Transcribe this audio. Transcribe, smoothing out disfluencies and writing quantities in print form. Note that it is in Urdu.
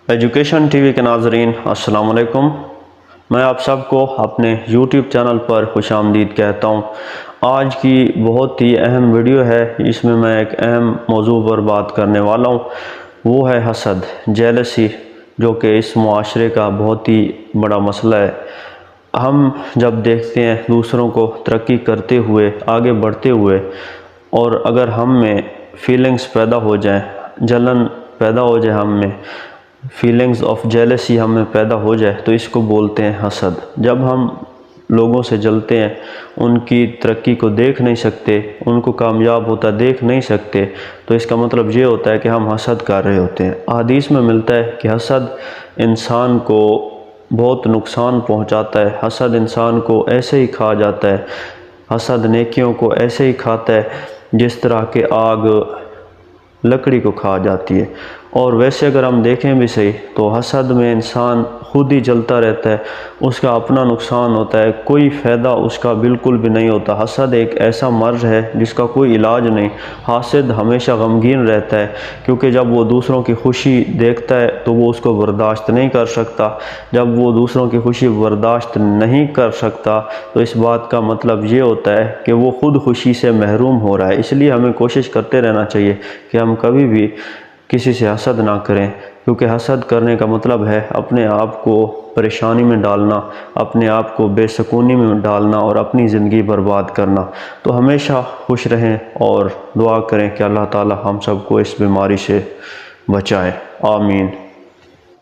ایجوکیشن ٹی وی کے ناظرین السلام علیکم۔ میں آپ سب کو اپنے یوٹیوب چینل پر خوش آمدید کہتا ہوں۔ آج کی بہت ہی اہم ویڈیو ہے، اس میں میں ایک اہم موضوع پر بات کرنے والا ہوں، وہ ہے حسد، جیلسی، جو کہ اس معاشرے کا بہت ہی بڑا مسئلہ ہے۔ ہم جب دیکھتے ہیں دوسروں کو ترقی کرتے ہوئے، آگے بڑھتے ہوئے، اور اگر ہم میں فیلنگز پیدا ہو جائیں، جلن پیدا ہو جائے، ہم میں فیلنگز آف جیلسی ہم میں پیدا ہو جائے، تو اس کو بولتے ہیں حسد۔ جب ہم لوگوں سے جلتے ہیں، ان کی ترقی کو دیکھ نہیں سکتے، ان کو کامیاب ہوتا دیکھ نہیں سکتے، تو اس کا مطلب یہ ہوتا ہے کہ ہم حسد کر رہے ہوتے ہیں۔ احادیث میں ملتا ہے کہ حسد انسان کو بہت نقصان پہنچاتا ہے، حسد انسان کو ایسے ہی کھا جاتا ہے، حسد نیکیوں کو ایسے ہی کھاتا ہے جس طرح کہ آگ لکڑی کو کھا جاتی ہے۔ اور ویسے اگر ہم دیکھیں بھی صحیح تو حسد میں انسان خود ہی جلتا رہتا ہے، اس کا اپنا نقصان ہوتا ہے، کوئی فائدہ اس کا بالکل بھی نہیں ہوتا۔ حسد ایک ایسا مرض ہے جس کا کوئی علاج نہیں۔ حاسد ہمیشہ غمگین رہتا ہے، کیونکہ جب وہ دوسروں کی خوشی دیکھتا ہے تو وہ اس کو برداشت نہیں کر سکتا۔ جب وہ دوسروں کی خوشی برداشت نہیں کر سکتا تو اس بات کا مطلب یہ ہوتا ہے کہ وہ خود خوشی سے محروم ہو رہا ہے۔ اس لیے ہمیں کوشش کرتے رہنا چاہیے کہ ہم کبھی بھی کسی سے حسد نہ کریں، کیونکہ حسد کرنے کا مطلب ہے اپنے آپ کو پریشانی میں ڈالنا، اپنے آپ کو بے سکونی میں ڈالنا اور اپنی زندگی برباد کرنا۔ تو ہمیشہ خوش رہیں اور دعا کریں کہ اللہ تعالی ہم سب کو اس بیماری سے بچائے۔ آمین۔